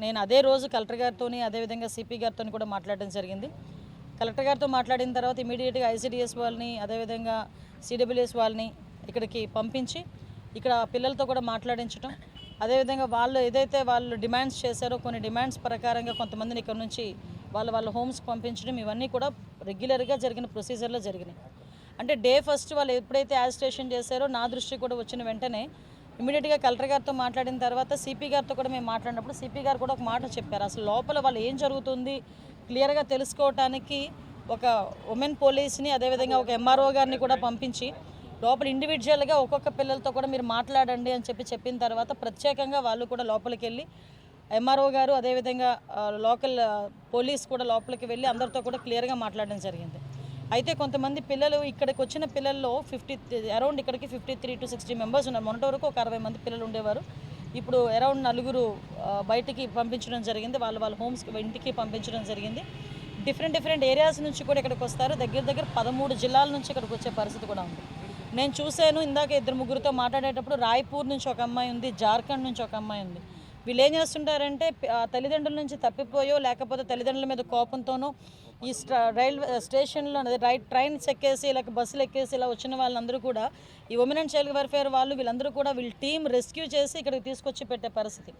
నేను అదే రోజు కలెక్టర్ గారితో అదేవిధంగా సిపి గారితో కూడా మాట్లాడడం జరిగింది. కలెక్టర్ గారితో మాట్లాడిన తర్వాత ఇమీడియట్గా ఐసిడిఎస్ వాళ్ళని అదేవిధంగా సిడబ్ల్యూఎస్ వాళ్ళని ఇక్కడికి పంపించి ఇక్కడ పిల్లలతో కూడా మాట్లాడించడం, అదేవిధంగా వాళ్ళు ఏదైతే వాళ్ళు డిమాండ్స్ చేశారో కొన్ని డిమాండ్స్ ప్రకారంగా కొంతమందిని ఇక్కడ నుంచి వాళ్ళ హోమ్స్కి పంపించడం, ఇవన్నీ కూడా రెగ్యులర్గా జరిగిన ప్రొసీజర్లో జరిగినాయి. అంటే డే ఫస్ట్ వాళ్ళు ఎప్పుడైతే యాజిటేషన్ చేశారో నా దృష్టి కూడా వచ్చిన వెంటనే ఇమీడియట్గా కలెక్టర్ గారితో మాట్లాడిన తర్వాత సిపి గారితో కూడా మేము మాట్లాడినప్పుడు సిపి గారు కూడా ఒక మాట చెప్పారు. అసలు లోపల వాళ్ళు ఏం జరుగుతుంది క్లియర్గా తెలుసుకోవటానికి ఒక ఉమెన్ పోలీస్ని అదేవిధంగా ఒక ఎంఆర్ఓ గారిని కూడా పంపించి లోపల ఇండివిజువల్గా ఒక్కొక్క పిల్లలతో కూడా మీరు మాట్లాడండి అని చెప్పిన తర్వాత ప్రత్యేకంగా వాళ్ళు కూడా లోపలికి వెళ్ళి ఎంఆర్ఓ గారు అదేవిధంగా లోకల్ పోలీస్ కూడా లోపలికి వెళ్ళి అందరితో కూడా క్లియర్గా మాట్లాడడం జరిగింది. అయితే కొంతమంది పిల్లలు ఇక్కడికి వచ్చిన పిల్లల్లో అరౌండ్ ఇక్కడికి 53 to 60 మెంబర్స్ ఉన్నారు. మొన్నటి వరకు ఒక 60 మంది పిల్లలు ఉండేవారు. ఇప్పుడు అరౌండ్ 4 బయటికి పంపించడం జరిగింది. వాళ్ళ హోమ్స్కి ఇంటికి పంపించడం జరిగింది. డిఫరెంట్ ఏరియాస్ నుంచి కూడా ఇక్కడికి వస్తారు. దగ్గర 13 జిల్లాల నుంచి ఇక్కడికి వచ్చే పరిస్థితి కూడా ఉంది. నేను చూశాను ఇందాక 2-3తో మాట్లాడేటప్పుడు రాయ్పూర్ నుంచి ఒక అమ్మాయి ఉంది, జార్ఖండ్ నుంచి ఒక అమ్మాయి ఉంది. వీళ్ళు ఏం చేస్తుంటారంటే తల్లిదండ్రుల నుంచి తప్పిపోయో లేకపోతే తల్లిదండ్రుల మీద కోపంతోనో ఈ రైల్వే స్టేషన్లో ట్రైన్స్ ఎక్కేసి లేక బస్సులు ఎక్కేసి ఇలా వచ్చిన వాళ్ళందరూ కూడా ఈ ఉమెన్ అండ్ చైల్డ్ వెల్ఫేర్ వీళ్ళందరూ కూడా వీళ్ళ టీం రెస్క్యూ చేసి ఇక్కడికి తీసుకొచ్చి పెట్టే పరిస్థితి.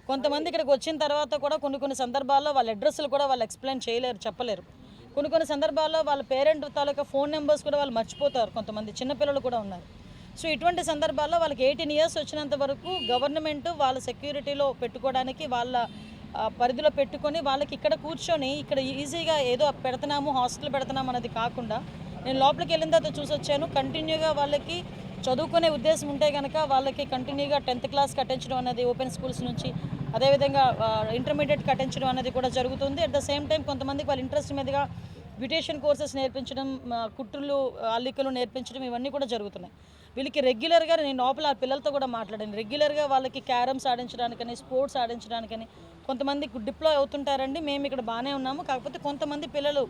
కొంతమంది ఇక్కడికి వచ్చిన తర్వాత కూడా కొన్ని సందర్భాల్లో వాళ్ళ అడ్రస్లు కూడా వాళ్ళు ఎక్స్ప్లెయిన్ చేయలేరు, చెప్పలేరు. కొన్ని సందర్భాల్లో వాళ్ళ పేరెంట్ తాలూకా ఫోన్ నెంబర్స్ కూడా వాళ్ళు మర్చిపోతారు. కొంతమంది చిన్నపిల్లలు కూడా ఉన్నారు. సో ఇటువంటి సందర్భాల్లో వాళ్ళకి 18 years వచ్చినంత వరకు గవర్నమెంట్ వాళ్ళ సెక్యూరిటీలో పెట్టుకోవడానికి వాళ్ళ పరిధిలో పెట్టుకొని వాళ్ళకి ఇక్కడ కూర్చొని ఇక్కడ ఈజీగా ఏదో పెడుతున్నాము హాస్టల్ పెడుతున్నాము అనేది కాకుండా నేను లోపలికి వెళ్ళిన తర్వాత చూసి వచ్చాను. కంటిన్యూగా వాళ్ళకి చదువుకునే ఉద్దేశం ఉంటే కనుక వాళ్ళకి కంటిన్యూగా 10th class కట్టించడం అనేది ఓపెన్ స్కూల్స్ నుంచి అదేవిధంగా ఇంటర్మీడియట్ కట్టించడం అనేది కూడా జరుగుతుంది. అట్ ద సేమ్ టైం కొంతమందికి వాళ్ళ ఇంట్రెస్ట్ మీదుగా బ్యూటీషియన్ కోర్సెస్ నేర్పించడం, కుట్రులు అల్లికలు నేర్పించడం ఇవన్నీ కూడా జరుగుతున్నాయి. వీళ్ళకి రెగ్యులర్గా నేను లోపల పిల్లలతో కూడా మాట్లాడాను. రెగ్యులర్గా వాళ్ళకి క్యారమ్స్ ఆడించడానికని, స్పోర్ట్స్ ఆడించడానికని కొంతమంది డిప్లాయ్ అవుతుంటారండి. మేము ఇక్కడ బాగానే ఉన్నాము, కాకపోతే కొంతమంది పిల్లలు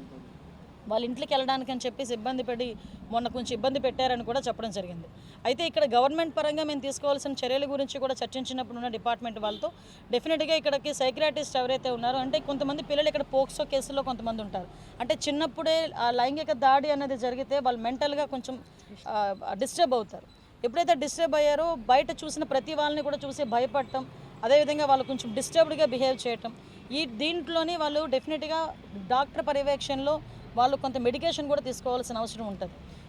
వాళ్ళ ఇంట్లోకి వెళ్ళడానికి అని చెప్పేసి ఇబ్బంది పడి మొన్న కొంచెం ఇబ్బంది పెట్టారని కూడా చెప్పడం జరిగింది. అయితే ఇక్కడ గవర్నమెంట్ పరంగా మేము తీసుకోవాల్సిన చర్యల గురించి కూడా చర్చించినప్పుడు ఉన్న డిపార్ట్మెంట్ వాళ్ళతో డెఫినెట్గా ఇక్కడికి సైకియాట్రిస్ట్ ఎవరైతే ఉన్నారో అంటే కొంతమంది పిల్లలు ఇక్కడ పోక్సో కేసులో కొంతమంది ఉంటారు. అంటే చిన్నప్పుడే లైంగిక దాడి అనేది జరిగితే వాళ్ళు మెంటల్గా కొంచెం డిస్టర్బ్ అవుతారు. ఎప్పుడైతే డిస్టర్బ్ అయ్యారో బయట చూసిన ప్రతి వాళ్ళని కూడా చూసి భయపడటం, అదేవిధంగా వాళ్ళు కొంచెం డిస్టర్బ్డ్గా బిహేవ్ చేయటం, దీంట్లోని వాళ్ళు డెఫినెట్గా డాక్టర్ పర్యవేక్షణలో వాళ్ళు కొంత మెడికేషన్ కూడా తీసుకోవాల్సిన అవసరం ఉంటుంది.